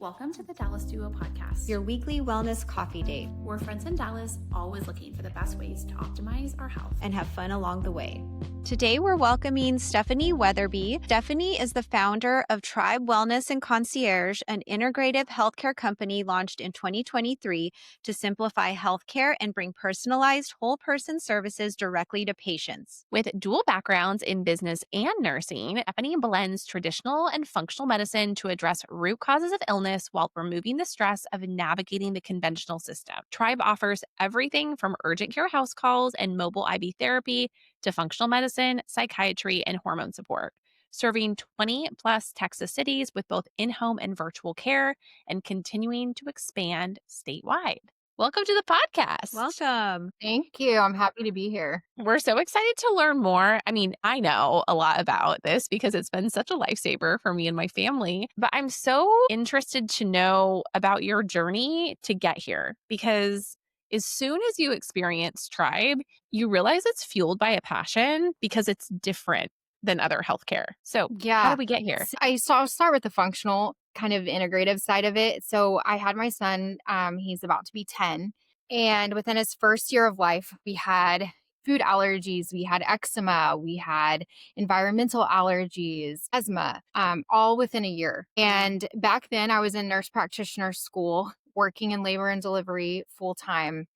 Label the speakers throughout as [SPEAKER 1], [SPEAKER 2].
[SPEAKER 1] Welcome to the Dallas Duo Podcast,
[SPEAKER 2] your weekly wellness coffee date.
[SPEAKER 1] We're friends in Dallas, always looking for the best ways to optimize our health
[SPEAKER 2] and have fun along the way.
[SPEAKER 3] Today, we're welcoming Stephanie Weatherby. Stephanie is the founder of Tribe Wellness Concierge, an integrative healthcare company launched in 2023 to simplify healthcare and bring personalized whole-person services directly to patients.
[SPEAKER 4] With dual backgrounds in business and nursing, Stephanie blends traditional and functional medicine to address root causes of illness while removing the stress of navigating the conventional system. Tribe offers everything from urgent care house calls and mobile IV therapy to functional medicine, psychiatry, and hormone support, serving 20 plus Texas cities with both in-home and virtual care and continuing to expand statewide. Welcome to the podcast.
[SPEAKER 3] Welcome.
[SPEAKER 5] Thank you. I'm happy to be here.
[SPEAKER 4] We're so excited to learn more. I mean, I know a lot about this because it's been such a lifesaver for me and my family, but I'm so interested to know about your journey to get here because as soon as you experience Tribe, you realize it's fueled by a passion because it's different than other healthcare. So how did we get here?
[SPEAKER 5] I'll start with the functional kind of integrative side of it. So I had my son, he's about to be 10. And within his first year of life, we had food allergies, we had eczema, we had environmental allergies, asthma, all within a year. And back then I was in nurse practitioner school, working in labor and delivery full time.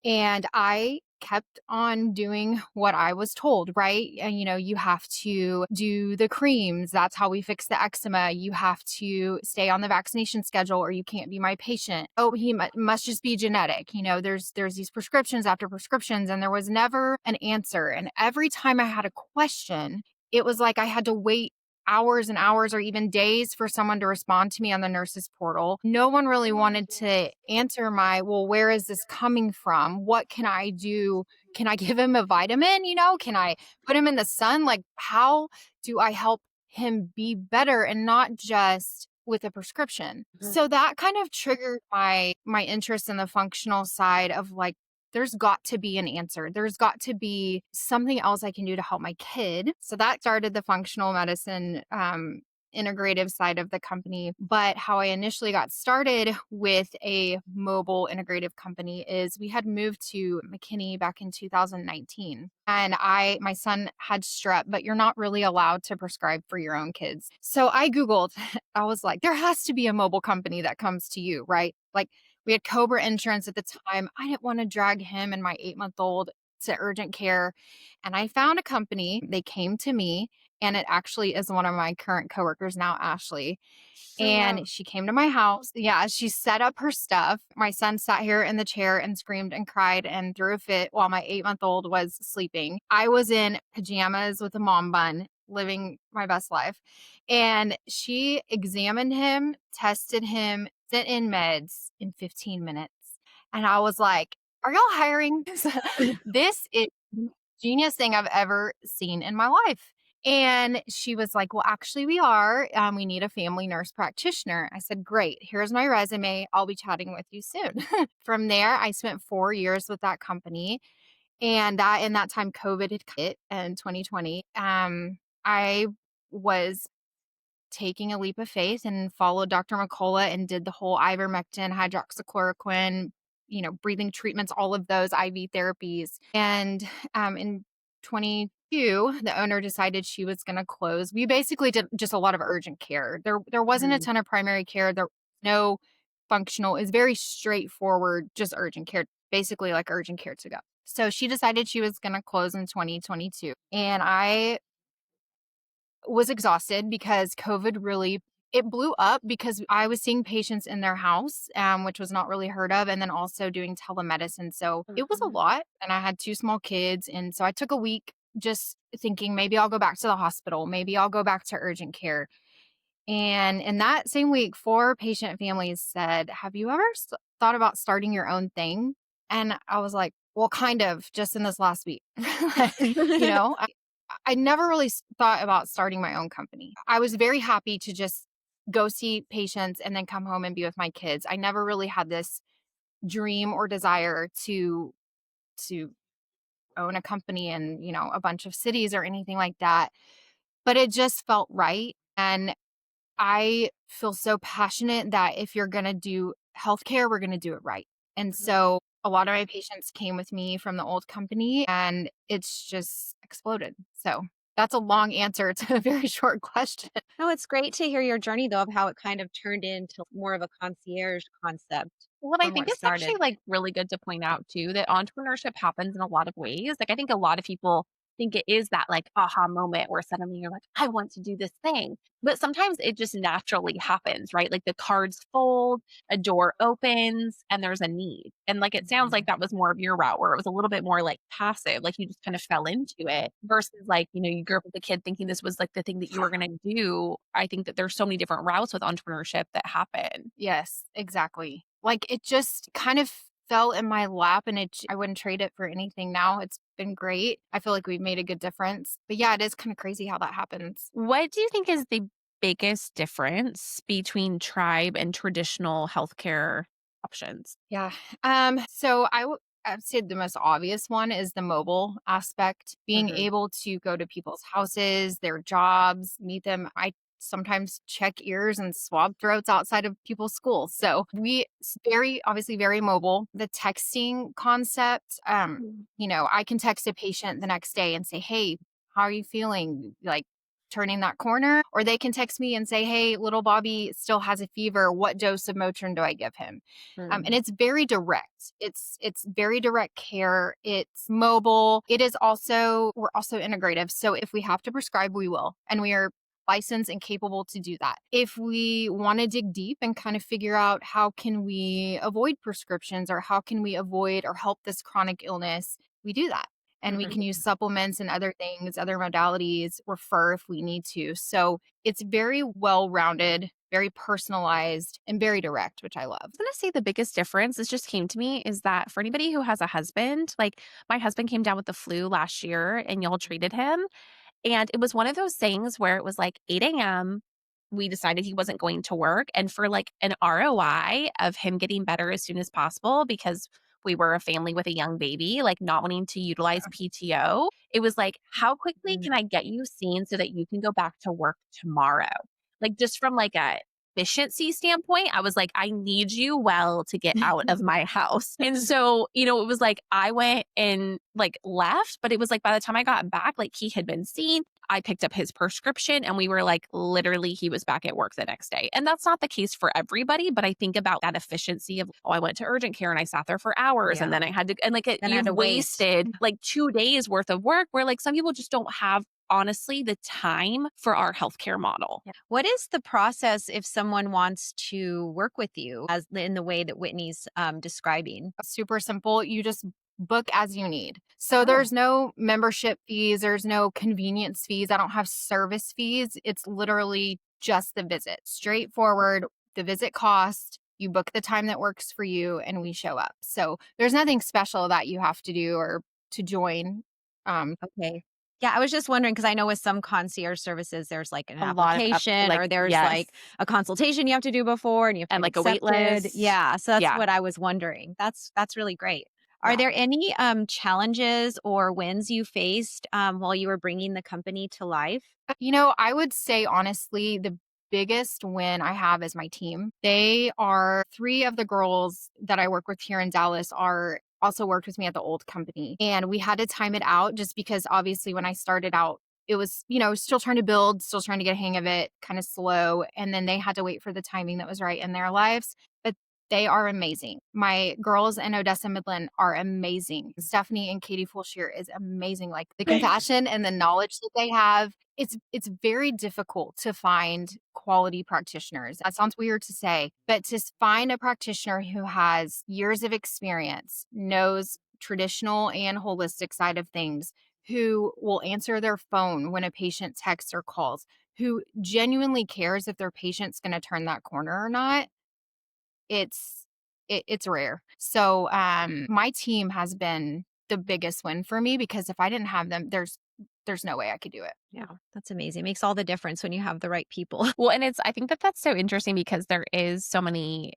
[SPEAKER 5] And I kept on doing what I was told, right? And, you have to do the creams. That's how we fix the eczema. You have to stay on the vaccination schedule or you can't be my patient. Oh, he must just be genetic. There's these prescriptions after prescriptions and there was never an answer. And every time I had a question, it was like I had to wait hours and hours or even days for someone to respond to me on the nurses portal. No one really wanted to answer where is this coming from? What can I do? Can I give him a vitamin? Can I put him in the sun? Like, how do I help him be better and not just with a prescription? Mm-hmm. So that kind of triggered my interest in the functional side of like, there's got to be an answer. There's got to be something else I can do to help my kid. So that started the functional medicine integrative side of the company. But how I initially got started with a mobile integrative company is we had moved to McKinney back in 2019. And my son had strep, but you're not really allowed to prescribe for your own kids. So I Googled, I was like, there has to be a mobile company that comes to you, right? Like, we had Cobra Insurance at the time. I didn't want to drag him and my 8-month-old to urgent care. And I found a company. They came to me, and it actually is one of my current coworkers now, Ashley. And she came to my house. Yeah, she set up her stuff. My son sat here in the chair and screamed and cried and threw a fit while my 8-month-old was sleeping. I was in pajamas with a mom bun, living my best life. And she examined him, tested him, sent in meds in 15 minutes. And I was like, are y'all hiring? This is the genius thing I've ever seen in my life. And she was like, well, actually we are. We need a family nurse practitioner. I said, great. Here's my resume. I'll be chatting with you soon. From there, I spent 4 years with that company. And in that time, COVID had hit in 2020. I was taking a leap of faith and followed Dr. McCullough and did the whole ivermectin, hydroxychloroquine, breathing treatments, all of those IV therapies. And in 22, the owner decided she was going to close. We basically did just a lot of urgent care. There wasn't a ton of primary care. There was no functional. It's very straightforward, just urgent care, basically like urgent care to go. So she decided she was going to close in 2022. And I was exhausted because COVID it blew up because I was seeing patients in their house, which was not really heard of, and then also doing telemedicine. So it was a lot, and I had 2 small kids. And so I took a week just thinking maybe I'll go back to the hospital. Maybe I'll go back to urgent care. And in that same week, 4 patient families said, have you ever thought about starting your own thing? And I was like, well, kind of, just in this last week. I never really thought about starting my own company. I was very happy to just go see patients and then come home and be with my kids. I never really had this dream or desire to own a company in, a bunch of cities or anything like that. But it just felt right. And I feel so passionate that if you're going to do healthcare, we're going to do it right. And so a lot of my patients came with me from the old company and it's just exploded. So that's a long answer to a very short question.
[SPEAKER 3] No, it's great to hear your journey, though, of how it kind of turned into more of a concierge concept
[SPEAKER 4] Well, I
[SPEAKER 3] from
[SPEAKER 4] think
[SPEAKER 3] what
[SPEAKER 4] it's actually
[SPEAKER 3] started.
[SPEAKER 4] like really good to point out too that entrepreneurship happens in a lot of ways. Like I think a lot of people think it is that like aha moment where suddenly you're like, I want to do this thing. But sometimes it just naturally happens, right? Like the cards fold, a door opens, and there's a need. And like it sounds like that was more of your route where it was a little bit more like passive, like you just kind of fell into it versus like, you grew up with a kid thinking this was like the thing that you were going to do. I think that there's so many different routes with entrepreneurship that happen.
[SPEAKER 5] Yes, exactly. Like it just kind of fell in my lap and I wouldn't trade it for anything now. It's been great. I feel like we've made a good difference. But yeah, it is kind of crazy how that happens.
[SPEAKER 4] What do you think is the biggest difference between tribe and traditional healthcare options?
[SPEAKER 5] Yeah. So I'd say the most obvious one is the mobile aspect, being
[SPEAKER 3] Mhm.
[SPEAKER 5] able to go to people's houses, their jobs, meet them. I sometimes check ears and swab throats outside of people's schools. So very obviously very mobile. The texting concept, I can text a patient the next day and say, "Hey, how are you feeling?" Like turning that corner, or they can text me and say, "Hey, little Bobby still has a fever. What dose of Motrin do I give him?" And it's very direct. It's very direct care. It's mobile. We're also integrative. So if we have to prescribe, we will, and we are licensed and capable to do that. If we want to dig deep and kind of figure out how can we avoid prescriptions or how can we avoid or help this chronic illness, we do that. And we can use supplements and other things, other modalities, refer if we need to. So it's very well rounded, very personalized, and very direct, which I love.
[SPEAKER 4] I was going to say the biggest difference, this just came to me, is that for anybody who has a husband, like my husband came down with the flu last year and y'all treated him. And it was one of those things where it was like 8 a.m. We decided he wasn't going to work. And for like an ROI of him getting better as soon as possible, because we were a family with a young baby, like not wanting to utilize PTO, it was like, how quickly can I get you seen so that you can go back to work tomorrow? Like just from like a efficiency standpoint, I was like, I need you well to get out of my house. And so, it was like I went and like left, but it was like by the time I got back, like he had been seen. I picked up his prescription and we were like, literally, he was back at work the next day. And that's not the case for everybody, but I think about that efficiency of, I went to urgent care and I sat there for hours and then I had to, and like
[SPEAKER 3] Then I had
[SPEAKER 4] you
[SPEAKER 3] to wait.
[SPEAKER 4] wasted like 2 days worth of work where like some people just don't have honestly the time for our healthcare model.
[SPEAKER 3] What is the process if someone wants to work with you as in the way that Whitney's describing?
[SPEAKER 5] Super simple. You just book as you need. So there's no membership fees, there's no convenience fees. I don't have service fees. It's literally just the visit. Straightforward, the visit cost, you book the time that works for you and we show up. So there's nothing special that you have to do or to join.
[SPEAKER 3] Okay. Yeah, I was just wondering because I know with some concierge services, there's like an
[SPEAKER 4] A lot of
[SPEAKER 3] application or there's
[SPEAKER 4] yes.
[SPEAKER 3] like a consultation you have to do before and you have to
[SPEAKER 4] And
[SPEAKER 3] get
[SPEAKER 4] like a wait
[SPEAKER 3] accepted.
[SPEAKER 4] list.
[SPEAKER 3] Yeah, so that's
[SPEAKER 4] Yeah.
[SPEAKER 3] what I was wondering. That's really great. Are
[SPEAKER 5] Yeah.
[SPEAKER 3] there any challenges or wins you faced while you were bringing the company to life?
[SPEAKER 5] I would say honestly, the biggest win I have is my team. They are three of the girls that I work with here in Dallas are also worked with me at the old company. And we had to time it out just because obviously when I started out, it was, still trying to build, still trying to get a hang of it, kind of slow. And then they had to wait for the timing that was right in their lives. But they are amazing. My girls in Odessa Midland are amazing. Stephanie and Katie Fulshear is amazing. Like the compassion and the knowledge that they have. It's very difficult to find quality practitioners. That sounds weird to say, but to find a practitioner who has years of experience, knows traditional and holistic side of things, who will answer their phone when a patient texts or calls, who genuinely cares if their patient's going to turn that corner or not, it's rare. So my team has been the biggest win for me because if I didn't have them, there's no way I could do it.
[SPEAKER 3] Yeah, that's amazing. It makes all the difference when you have the right people.
[SPEAKER 4] Well, and I think that that's so interesting because there is so many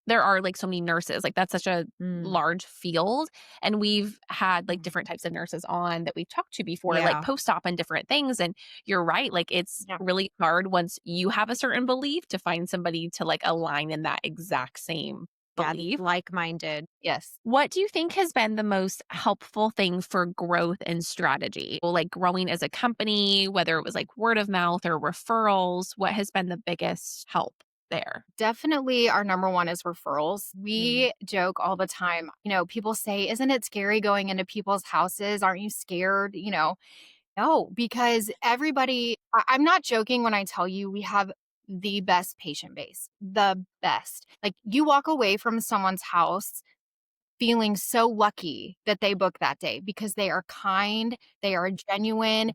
[SPEAKER 4] there are like so many nurses, like that's such a large field. And we've had like different types of nurses on that we've talked to before, like
[SPEAKER 2] Yeah.
[SPEAKER 4] post-op and different things. And you're right. Like it's
[SPEAKER 5] Yeah.
[SPEAKER 4] really hard once you have a certain belief to find somebody to like align in that exact same belief.
[SPEAKER 2] Like-minded.
[SPEAKER 5] Yes.
[SPEAKER 4] What do you think has been the most helpful thing for growth and strategy? Like growing as a company, whether it was like word of mouth or referrals, what has been the biggest help there?
[SPEAKER 5] Definitely our number one is referrals. We joke all the time. People say, "Isn't it scary going into people's houses? Aren't you scared?" No, because I'm not joking when I tell you we have the best patient base, the best. Like you walk away from someone's house feeling so lucky that they book that day because they are kind, they are genuine,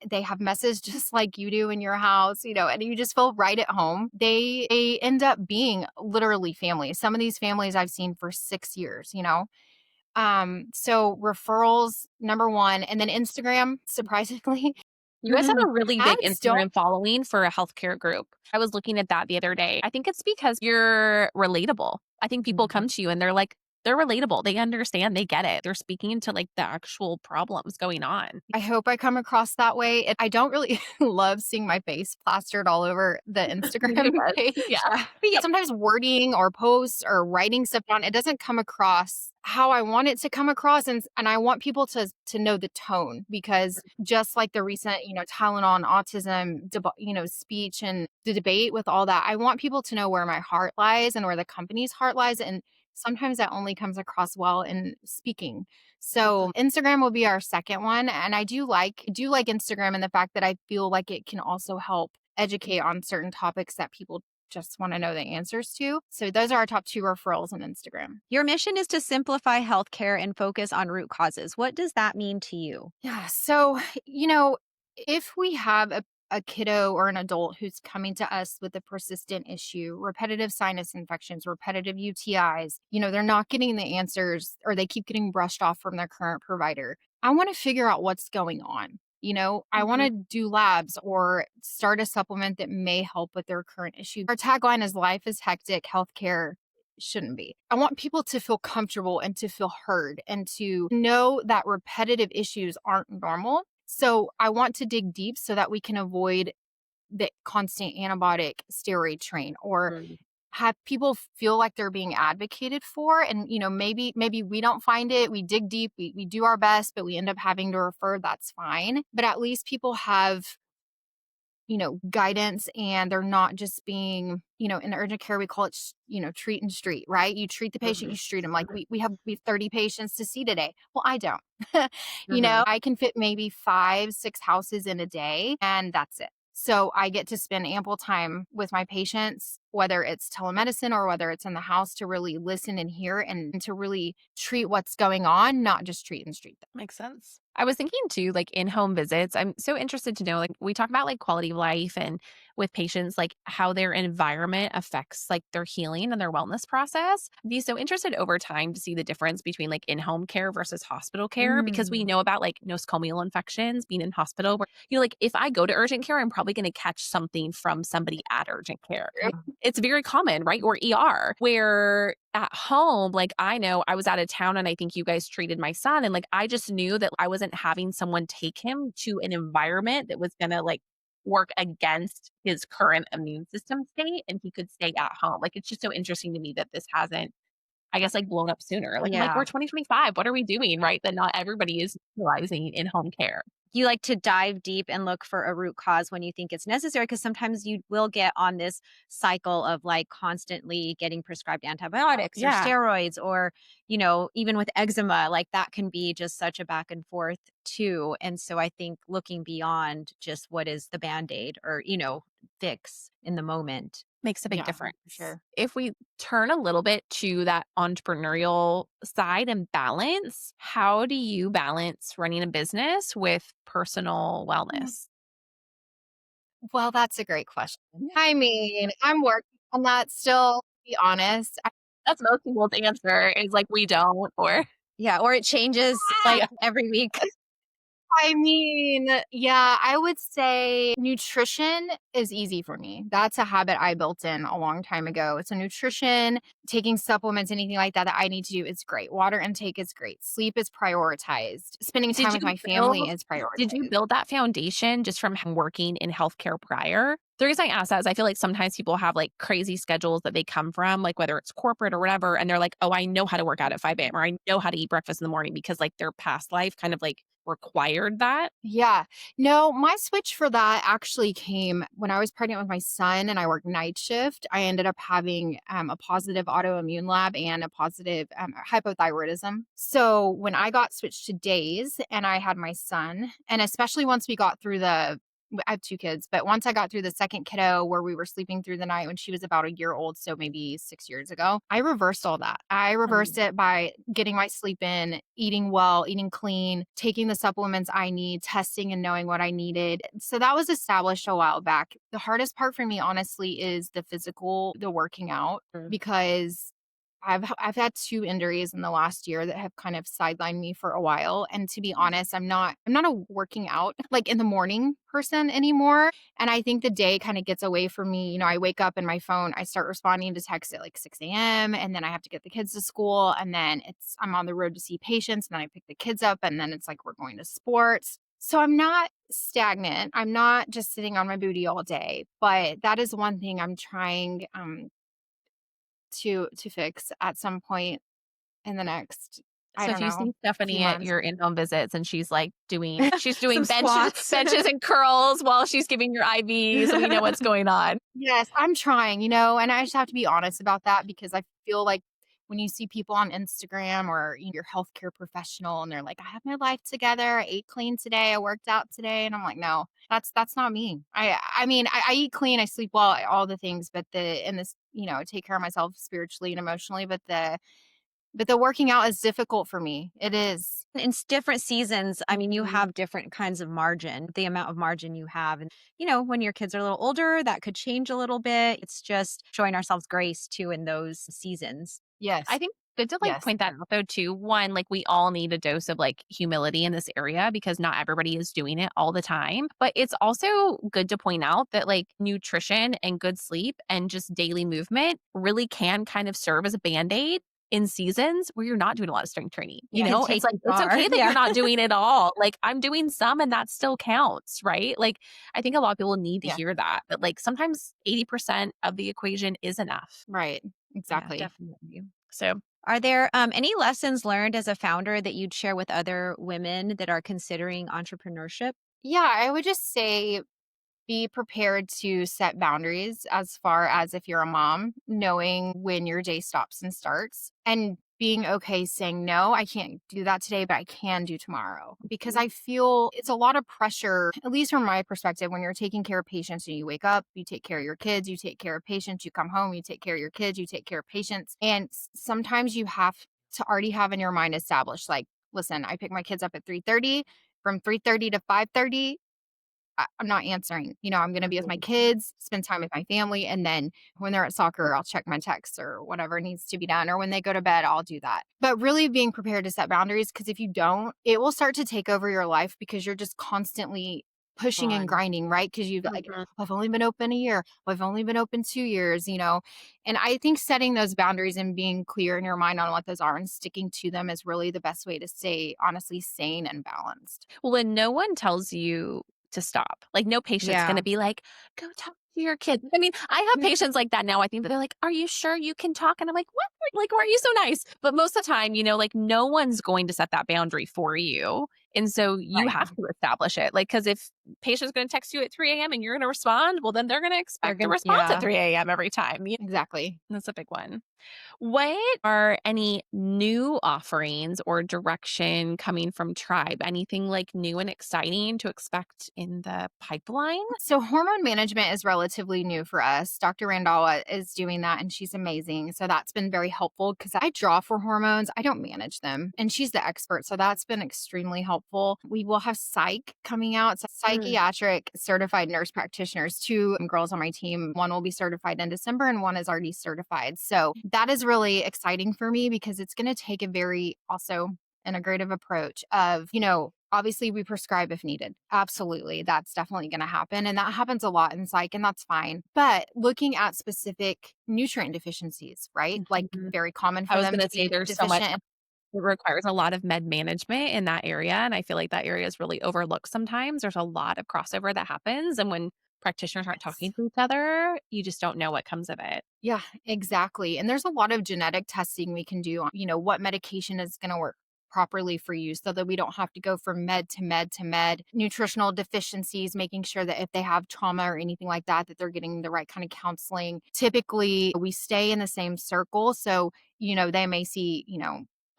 [SPEAKER 5] they have messages just like you do in your house, and you just feel right at home. They end up being literally family. Some of these families I've seen for 6 years. So referrals, number one, and then Instagram, surprisingly.
[SPEAKER 4] You guys have a really big
[SPEAKER 5] Ads don't
[SPEAKER 4] Instagram following for a healthcare group. I was looking at that the other day. I think it's because you're relatable. I think people come to you and they're relatable. They understand, they get it. They're speaking to like the actual problems going on.
[SPEAKER 5] I hope I come across that way. I don't really love seeing my face plastered all over the Instagram page.
[SPEAKER 4] Yeah.
[SPEAKER 5] Sometimes wording or posts or writing stuff down, it doesn't come across how I want it to come across. And I want people to know the tone because just like the recent, Tylenol and autism, speech and the debate with all that, I want people to know where my heart lies and where the company's heart lies. And sometimes that only comes across well in speaking. So Instagram will be our second one. And I do like Instagram and the fact that I feel like it can also help educate on certain topics that people just want to know the answers to. So those are our top 2 referrals on Instagram.
[SPEAKER 2] Your mission is to simplify healthcare and focus on root causes. What does that mean to you?
[SPEAKER 5] Yeah. So, if we have a kiddo or an adult who's coming to us with a persistent issue, repetitive sinus infections, repetitive UTIs, they're not getting the answers or they keep getting brushed off from their current provider. I want to figure out what's going on. I want to do labs or start a supplement that may help with their current issue. Our tagline is life is hectic, healthcare shouldn't be. I want people to feel comfortable and to feel heard and to know that repetitive issues aren't normal. So I want to dig deep so that we can avoid the constant antibiotic steroid train or have people feel like they're being advocated for. And, maybe we don't find it. We dig deep, we do our best, but we end up having to refer. That's fine. But at least people have guidance and they're not just being, in urgent care, we call it, treat and street, right? You treat the patient, you treat them. Like we have 30 patients to see today. Well, I don't, I can fit maybe 5, 6 houses in a day and that's it. So I get to spend ample time with my patients, whether it's telemedicine or whether it's in the house to really listen and hear and to really treat what's going on, not just treat and street them.
[SPEAKER 4] Makes sense. I was thinking too, like in-home visits, I'm so interested to know, like we talk about like quality of life and with patients, like how their environment affects like their healing and their wellness process. I'd be so interested over time to see the difference between like in-home care versus hospital care because we know about like nosocomial infections being in hospital where, like if I go to urgent care, I'm probably going to catch something from somebody at urgent care. It's very common, right? Or ER, where at home, like I know I was out of town and I think you guys treated my son. And like I just knew that I wasn't having someone take him to an environment that was going to like work against his current immune system state and he could stay at home. Like it's just so interesting to me that this hasn't, I guess, like blown up sooner. Like, I'm like, we're 2025. What are we doing? Right. That not everybody is utilizing in home care.
[SPEAKER 2] You like to dive deep and look for a root cause when you think it's necessary because sometimes you will get on this cycle of like constantly getting prescribed antibiotics or steroids or, even with eczema, like that can be just such a back and forth too. And so I think looking beyond just what is the Band-Aid or, fix in the moment
[SPEAKER 4] makes a big difference.
[SPEAKER 5] For sure.
[SPEAKER 4] If we turn a little bit to that entrepreneurial side and balance, how do you balance running a business with personal wellness?
[SPEAKER 5] Well, that's a great question. I mean, I'm working on that still, to be honest.
[SPEAKER 4] That's most people's answer is like, we don't, or
[SPEAKER 2] or it changes like every week.
[SPEAKER 5] I mean, yeah, I would say nutrition is easy for me. That's a habit I built in a long time ago. So nutrition, taking supplements, anything like that I need to do is great. Water intake is great. Sleep is prioritized. Spending time with my family is
[SPEAKER 4] Did you
[SPEAKER 5] prioritized.
[SPEAKER 4] build that foundation just from working in healthcare prior? The reason I ask that is I feel like sometimes people have like crazy schedules that they come from, like whether it's corporate or whatever, and they're like, oh, I know how to work out at 5 a.m. or I know how to eat breakfast in the morning because like their past life kind of like required that.
[SPEAKER 5] Yeah. No, my switch for that actually came when I was pregnant with my son and I worked night shift. I ended up having a positive autoimmune lab and a positive hypothyroidism. So when I got switched to days and I had my son, and especially once we got through I have 2 kids, but once I got through the second kiddo where we were sleeping through the night when she was about a year old, so maybe 6 years ago, I reversed all that. I reversed it by getting my sleep in, eating well, eating clean, taking the supplements I need, testing and knowing what I needed. So that was established a while back. The hardest part for me, honestly, is the working out, because I've had 2 injuries in the last year that have kind of sidelined me for a while. And to be honest, I'm not a working out like in the morning person anymore. And I think the day kind of gets away from me. I wake up and my phone, I start responding to texts at like 6 a.m. And then I have to get the kids to school. And then I'm on the road to see patients. And then I pick the kids up. And then it's like we're going to sports. So I'm not stagnant. I'm not just sitting on my booty all day. But that is one thing I'm trying to fix at some point in the next, I
[SPEAKER 4] So
[SPEAKER 5] don't
[SPEAKER 4] if you
[SPEAKER 5] know,
[SPEAKER 4] see
[SPEAKER 5] few
[SPEAKER 4] Stephanie at
[SPEAKER 5] months.
[SPEAKER 4] your in-home visits and she's like she's doing
[SPEAKER 3] Some squats.
[SPEAKER 4] benches and curls while she's giving your IVs, we know what's going on.
[SPEAKER 5] Yes, I'm trying, and I just have to be honest about that because I feel like when you see people on Instagram or your healthcare professional and they're like, I have my life together, I ate clean today, I worked out today, and I'm like, no, that's not me. I mean, I eat clean, I sleep well, all the things, but I take care of myself spiritually and emotionally, but the working out is difficult for me. It is.
[SPEAKER 3] In different seasons, I mean, you
[SPEAKER 5] Mhm.
[SPEAKER 3] have different kinds of margin, the amount of margin you have. And, when your kids are a little older, that could change a little bit. It's just showing ourselves grace too in those seasons.
[SPEAKER 4] I
[SPEAKER 5] Yes.
[SPEAKER 4] think good to
[SPEAKER 5] Yes.
[SPEAKER 4] point that out though too. One, like we all need a dose of like humility in this area because not everybody is doing it all the time. But it's also good to point out that like nutrition and good sleep and just daily movement really can kind of serve as a band-aid in seasons where you're not doing a lot of strength training. It's like it's okay that you're not doing it all. Like I'm doing some and that still counts, right? Like I think a lot of people need to hear that. But like sometimes 80% of the equation is enough.
[SPEAKER 5] Right. Exactly.
[SPEAKER 3] Definitely.
[SPEAKER 4] So
[SPEAKER 3] Are there any lessons learned as a founder that you'd share with other women that are considering entrepreneurship?
[SPEAKER 5] Yeah, I would just say be prepared to set boundaries as far as if you're a mom, knowing when your day stops and starts, and being okay saying, no, I can't do that today, but I can do tomorrow. Because I feel it's a lot of pressure, at least from my perspective, when you're taking care of patients and you wake up, you take care of your kids, you take care of patients, you come home, you take care of your kids, you take care of patients. And sometimes you have to already have in your mind established, like, listen, I pick my kids up at 3:30. From 3:30 to 5:30, I'm not answering. I'm going to be with my kids, spend time with my family. And then when they're at soccer, I'll check my texts or whatever needs to be done. Or when they go to bed, I'll do that. But really being prepared to set boundaries, because if you don't, it will start to take over your life because you're just constantly pushing and grinding, right? Because you've like, I've only been open a year. I've only been open 2 years, And I think setting those boundaries and being clear in your mind on what those are and sticking to them is really the best way to stay honestly sane and balanced.
[SPEAKER 4] well, when no one tells you to stop, like no patient's going to be like, go talk to your kid. I mean, I have patients like that now. I think that they're like, are you sure you can talk? And I'm like, what? Like, why are you so nice? But most of the time, like no one's going to set that boundary for you. And so you have to establish it. Like, because if patient's going to text you at 3 a.m. and you're going to respond, well, then they're going to expect a response at 3 a.m. every time.
[SPEAKER 5] Exactly.
[SPEAKER 4] That's a big one. What are any new offerings or direction coming from Tribe? Anything like new and exciting to expect in the pipeline?
[SPEAKER 5] So hormone management is relatively new for us. Dr. Randall is doing that and she's amazing. So that's been very helpful because I draw for hormones. I don't manage them. And she's the expert. So that's been extremely helpful. We will have psych coming out. So psychiatric certified nurse practitioners, 2 girls on my team. One will be certified in December and one is already certified. So that is really exciting for me because it's going to take a very also integrative approach of, Obviously, we prescribe if needed. Absolutely. That's definitely going to happen. And that happens a lot in psych, and that's fine. But looking at specific nutrient deficiencies, right? Like
[SPEAKER 2] Mhm.
[SPEAKER 5] very common
[SPEAKER 4] I
[SPEAKER 5] for
[SPEAKER 4] was
[SPEAKER 5] them
[SPEAKER 4] going
[SPEAKER 5] to
[SPEAKER 4] to say
[SPEAKER 5] be
[SPEAKER 4] there's so much.
[SPEAKER 5] deficient.
[SPEAKER 4] It requires a lot of med management in that area, and I feel like that area is really overlooked sometimes. There's a lot of crossover that happens, and when practitioners aren't talking to each other, you just don't know what comes of it.
[SPEAKER 5] Yeah, exactly. And there's a lot of genetic testing we can do on, what medication is going to work properly for you so that we don't have to go from med to med to med. Nutritional deficiencies, making sure that if they have trauma or anything like that, that they're getting the right kind of counseling. Typically, we stay in the same circle. So, they may see,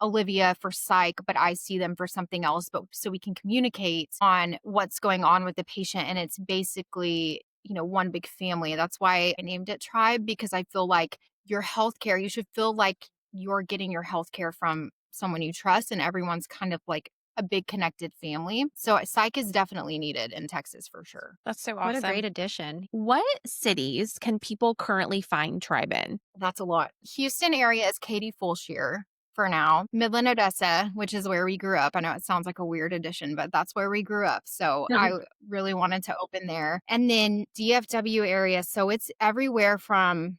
[SPEAKER 5] Olivia for psych, but I see them for something else. But so we can communicate on what's going on with the patient. And it's basically one big family. That's why I named it Tribe, because I feel like your healthcare, you should feel like you're getting your healthcare from someone you trust, and everyone's kind of like a big connected family. So psych is definitely needed in Texas for sure.
[SPEAKER 4] That's so
[SPEAKER 2] What a
[SPEAKER 4] awesome.
[SPEAKER 2] great addition.
[SPEAKER 4] What cities can people currently find Tribe in?
[SPEAKER 5] That's a lot. Houston area is Katie Fulshear for now. Midland, Odessa, which is where we grew up. I know it sounds like a weird addition, but that's where we grew up. So I really wanted to open there. And then DFW area. So it's everywhere from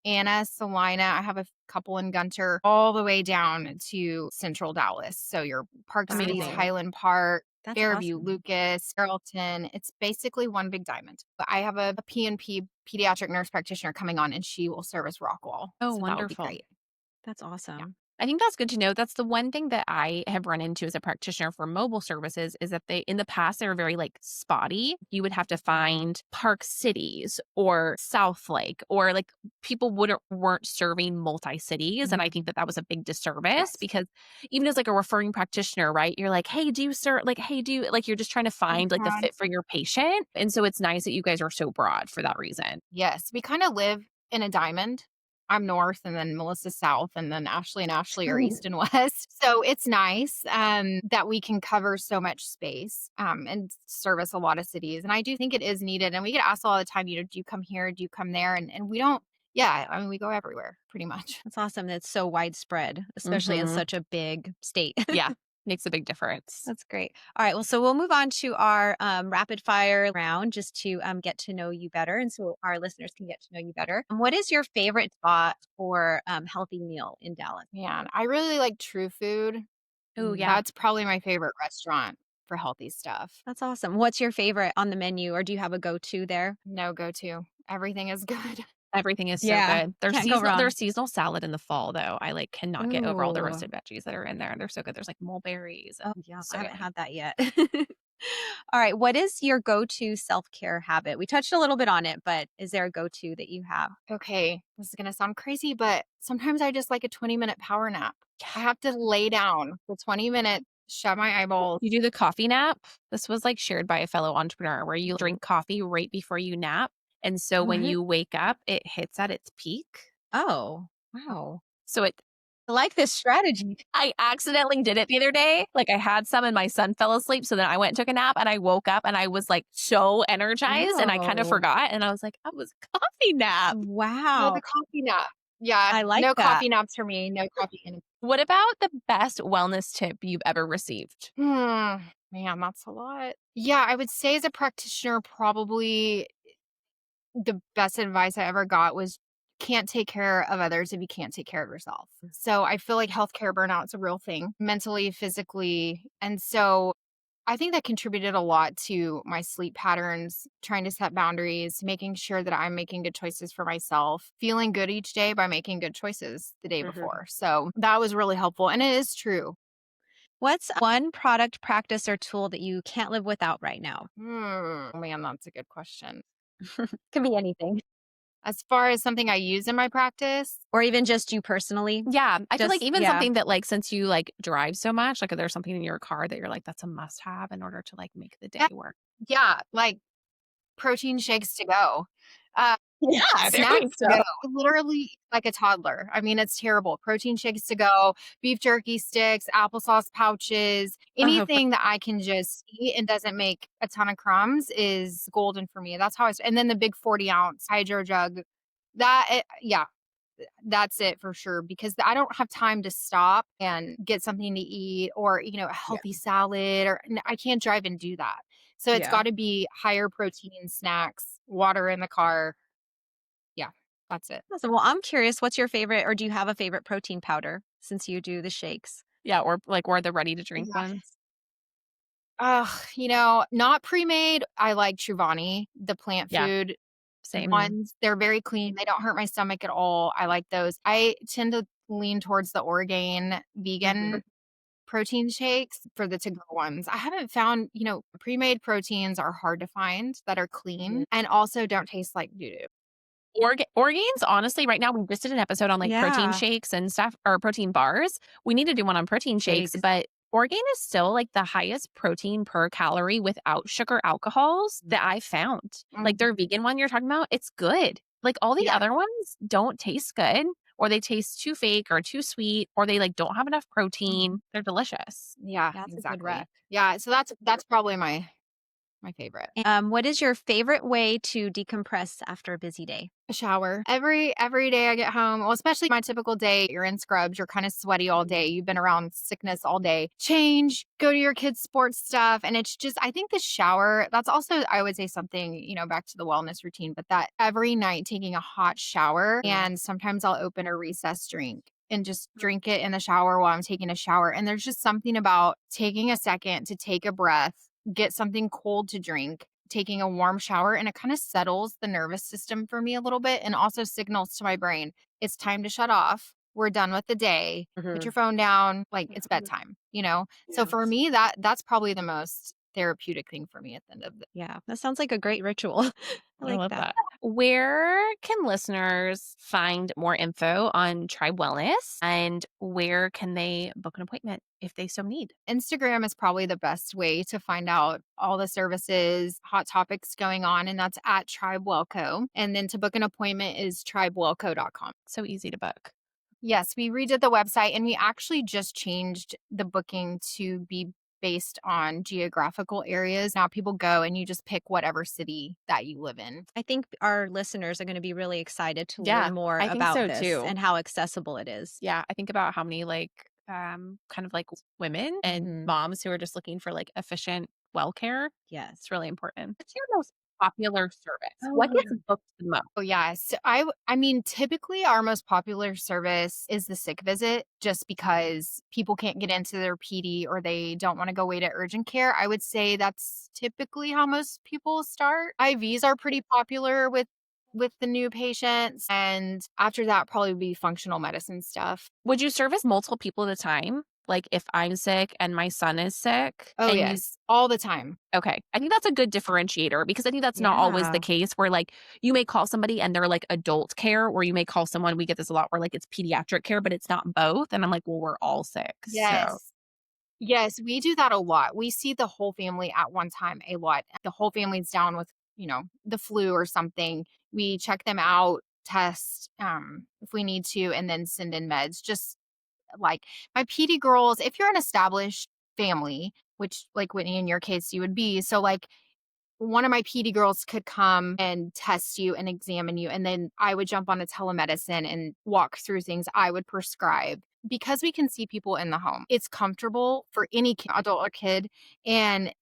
[SPEAKER 5] Anna, Salina. I have a couple in Gunter, all the way down to Central Dallas. So your Park Cities,
[SPEAKER 4] Amazing.
[SPEAKER 5] Highland Park,
[SPEAKER 2] That's
[SPEAKER 5] Fairview,
[SPEAKER 2] awesome.
[SPEAKER 5] Lucas, Carrollton. It's basically one big diamond. But I have a PNP pediatric nurse practitioner coming on, and she will service Rockwall.
[SPEAKER 4] Oh,
[SPEAKER 5] So that would be
[SPEAKER 4] wonderful.
[SPEAKER 5] great.
[SPEAKER 2] That's awesome.
[SPEAKER 4] I think that's good to know. That's the one thing that I have run into as a practitioner for mobile services is that in the past, they were very like spotty. You would have to find Park Cities or South Lake, or like people weren't serving multi cities. And I think that was a big disservice because even as like a referring practitioner, right? You're like, hey, do you serve? Like, hey, do you like, you're just trying to find like the fit for your patient. And so it's nice that you guys are so broad for that reason.
[SPEAKER 5] Yes, we kind of live in a diamond. I'm north, and then Melissa's south, and then Ashley and Ashley are east and west. So it's nice that we can cover so much space and service a lot of cities. And I do think it is needed. And we get asked all the time, do you come here? Do you come there? And we don't, I mean, we go everywhere pretty much.
[SPEAKER 2] That's awesome. That's so widespread, especially in
[SPEAKER 4] Mhm.
[SPEAKER 2] such a big state.
[SPEAKER 4] Yeah. Makes a big difference.
[SPEAKER 2] That's great. All right. Well, so we'll move on to our rapid fire round just to get to know you better. And so our listeners can get to know you better. What is your favorite spot for healthy meal in Dallas?
[SPEAKER 5] Man, I really like True Food.
[SPEAKER 4] Oh, yeah.
[SPEAKER 5] That's probably my favorite restaurant for healthy stuff.
[SPEAKER 2] That's awesome. What's your favorite on the menu, or do you have a go-to there?
[SPEAKER 5] No go-to. Everything is good.
[SPEAKER 4] Everything is so
[SPEAKER 2] Yeah,
[SPEAKER 4] good.
[SPEAKER 2] can't go wrong.
[SPEAKER 4] There's seasonal salad in the fall, though. I like cannot get over all the
[SPEAKER 2] Ooh.
[SPEAKER 4] roasted veggies that are in there. They're so good. There's like mulberries.
[SPEAKER 2] Oh, yeah.
[SPEAKER 4] so
[SPEAKER 2] I haven't
[SPEAKER 4] good.
[SPEAKER 2] had that yet. All right. What is your go-to self-care habit? We touched a little bit on it, but is there a go-to that you have?
[SPEAKER 5] Okay, this is going to sound crazy, but sometimes I just like a 20-minute power nap. I have to lay down for 20 minutes, shut my eyeballs.
[SPEAKER 4] You do the coffee nap. This was like shared by a fellow entrepreneur where you drink coffee right before you nap. And so when
[SPEAKER 2] What?
[SPEAKER 4] you wake up, it hits at its peak.
[SPEAKER 2] Oh, wow.
[SPEAKER 4] So
[SPEAKER 2] I like this strategy.
[SPEAKER 4] I accidentally did it the other day. Like I had some and my son fell asleep. So then I went and took a nap and I woke up and I was like so energized and I kind of
[SPEAKER 2] Oh.
[SPEAKER 4] forgot. And I was like, that was a coffee nap.
[SPEAKER 5] Oh,
[SPEAKER 2] Wow.
[SPEAKER 5] the coffee nap. Yeah,
[SPEAKER 2] I like
[SPEAKER 5] no
[SPEAKER 2] that.
[SPEAKER 5] coffee naps for me. No coffee.
[SPEAKER 4] What about the best wellness tip you've ever received?
[SPEAKER 5] Man, that's a lot. Yeah, I would say as a practitioner, probably the best advice I ever got was can't take care of others if you can't take care of yourself. So I feel like healthcare burnout is a real thing, mentally, physically. And so I think that contributed a lot to my sleep patterns, trying to set boundaries, making sure that I'm making good choices for myself, feeling good each day by making good choices the day before. So that was really helpful. And it is true.
[SPEAKER 2] What's one product, practice, or tool that you can't live without right now?
[SPEAKER 5] Man, that's a good question.
[SPEAKER 2] Could be anything.
[SPEAKER 5] As far as something I use in my practice,
[SPEAKER 2] Or even just you personally.
[SPEAKER 4] Yeah. I feel like
[SPEAKER 2] Just-
[SPEAKER 4] even
[SPEAKER 2] yeah.
[SPEAKER 4] something that like, since you like drive so much, like if there's something in your car that you're like, that's a must have in order to like make the day
[SPEAKER 5] Yeah.
[SPEAKER 4] work.
[SPEAKER 5] yeah, like protein shakes to go.
[SPEAKER 2] Yeah,
[SPEAKER 5] Snacks to go. Literally like a toddler. I mean, it's terrible. Protein shakes to go, beef jerky sticks, applesauce pouches, anything that I can just eat and doesn't make a ton of crumbs is golden for me. That's how and then the big 40-ounce hydro jug. Yeah, That's it for sure, because I don't have time to stop and get something to eat or, a healthy salad, or I can't drive and do that. So it's
[SPEAKER 2] Yeah.
[SPEAKER 5] got to be higher protein snacks, water in the car. Yeah, that's it.
[SPEAKER 2] Awesome. Well, I'm curious, what's your favorite, or do you have a favorite protein powder since you do the shakes?
[SPEAKER 4] Yeah, or the ready to drink
[SPEAKER 5] Yeah.
[SPEAKER 4] ones.
[SPEAKER 5] Not pre-made. I like Truvani, the plant
[SPEAKER 4] Yeah,
[SPEAKER 5] food
[SPEAKER 4] same.
[SPEAKER 5] ones. They're very clean. They don't hurt my stomach at all. I like those. I tend to lean towards the Orgain vegan protein shakes for the to-go ones. I haven't found, pre-made proteins are hard to find that are clean and also don't taste like doo-doo.
[SPEAKER 4] Orgains, honestly, right now we just did an episode on like protein
[SPEAKER 2] Yeah.
[SPEAKER 4] shakes and stuff, or protein bars. We need to do one on protein shakes,
[SPEAKER 2] Shakes.
[SPEAKER 4] but Orgain is still like the highest protein per calorie without sugar alcohols that I found. Like their vegan one you're talking about, it's good. Like all the
[SPEAKER 5] Yeah.
[SPEAKER 4] other ones don't taste good, or they taste too fake or too sweet, or they like don't have enough protein. They're delicious.
[SPEAKER 5] Yeah,
[SPEAKER 2] That's a good
[SPEAKER 5] exactly.
[SPEAKER 2] rec.
[SPEAKER 5] Yeah, so that's probably my favorite.
[SPEAKER 2] What is your favorite way to decompress after a busy day?
[SPEAKER 5] A shower. Every day I get home, well, especially my typical day, you're in scrubs, you're kind of sweaty all day, you've been around sickness all day. Change, go to your kids' sports stuff. And it's just, I think the shower, that's also, I would say something, back to the wellness routine, but that every night taking a hot shower, and sometimes I'll open a recess drink and just drink it in the shower while I'm taking a shower. And there's just something about taking a second to take a breath, get something cold to drink, taking a warm shower, and it kind of settles the nervous system for me a little bit, and also signals to my brain it's time to shut off. We're done with the day. Put your phone down. Like it's bedtime, So for me, that's probably the most therapeutic thing for me at the end of the
[SPEAKER 2] Yeah, that sounds like a great ritual. I like
[SPEAKER 4] love
[SPEAKER 2] that.
[SPEAKER 4] Where can listeners find more info on Tribe Wellness, and where can they book an appointment if they so need?
[SPEAKER 5] Instagram is probably the best way to find out all the services, hot topics going on, and that's at Tribe Wellco. And then to book an appointment is tribewellco.com.
[SPEAKER 4] So easy to book.
[SPEAKER 5] Yes, we redid the website, and we actually just changed the booking to be based on geographical areas. Now people go and you just pick whatever city that you live in.
[SPEAKER 2] I think our listeners are going to be really excited to
[SPEAKER 4] Yeah,
[SPEAKER 2] learn more
[SPEAKER 4] I think
[SPEAKER 2] about
[SPEAKER 4] so,
[SPEAKER 2] this
[SPEAKER 4] too.
[SPEAKER 2] and how accessible it is.
[SPEAKER 4] Yeah, I think about how many kind of like women and moms who are just looking for like efficient well care.
[SPEAKER 2] Yes.
[SPEAKER 4] It's really important. What's your most popular service? What gets booked the most?
[SPEAKER 5] Oh yeah. So I mean, typically our most popular service is the sick visit, just because people can't get into their PD or they don't want to go wait at urgent care. I would say that's typically how most people start. IVs are pretty popular with the new patients, and after that probably be functional medicine stuff.
[SPEAKER 4] Would you service multiple people at a time? Like if I'm sick and my son is sick?
[SPEAKER 5] Oh
[SPEAKER 4] and
[SPEAKER 5] yes, all the time.
[SPEAKER 4] Okay. I think that's a good differentiator, because I think that's not always the case, where like you may call somebody and they're like adult care, or you may call someone, we get this a lot, where like it's pediatric care, but it's not both. And I'm like, well, we're all sick.
[SPEAKER 5] Yes.
[SPEAKER 4] So.
[SPEAKER 5] Yes, we do that a lot. We see the whole family at one time a lot. The whole family's down with, the flu or something. We check them out, test if we need to, and then send in meds. Just like my PD girls, if you're an established family, which like Whitney in your case you would be, so like one of my PD girls could come and test you and examine you, and then I would jump on a telemedicine and walk through things I would prescribe. Because we can see people in the home, it's comfortable for any adult or kid, and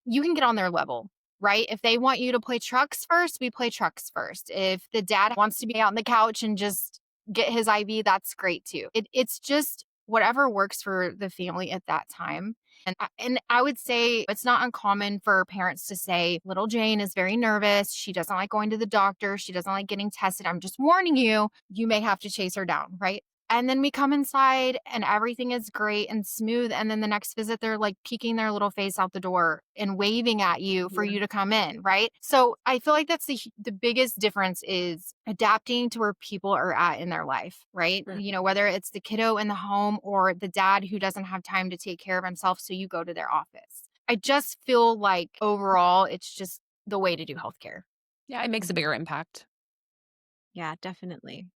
[SPEAKER 5] you can get on their level, right? If they want you to play trucks first, we play trucks first. If the dad wants to be out on the couch and just get his IV, that's great too. It's just whatever works for the family at that time. And I would say it's not uncommon for parents to say, little Jane is very nervous. She doesn't like going to the doctor. She doesn't like getting tested. I'm just warning you, you may have to chase her down, right? And then we come inside and everything is great and smooth. And then the next visit, they're like peeking their little face out the door and waving at you for you to come in, right? So I feel like that's the biggest difference is adapting to where people are at in their life, right? Whether it's the kiddo in the home or the dad who doesn't have time to take care of himself, so you go to their office. I just feel like overall, it's just the way to do healthcare.
[SPEAKER 4] Yeah, it makes a bigger impact.
[SPEAKER 2] Yeah, definitely.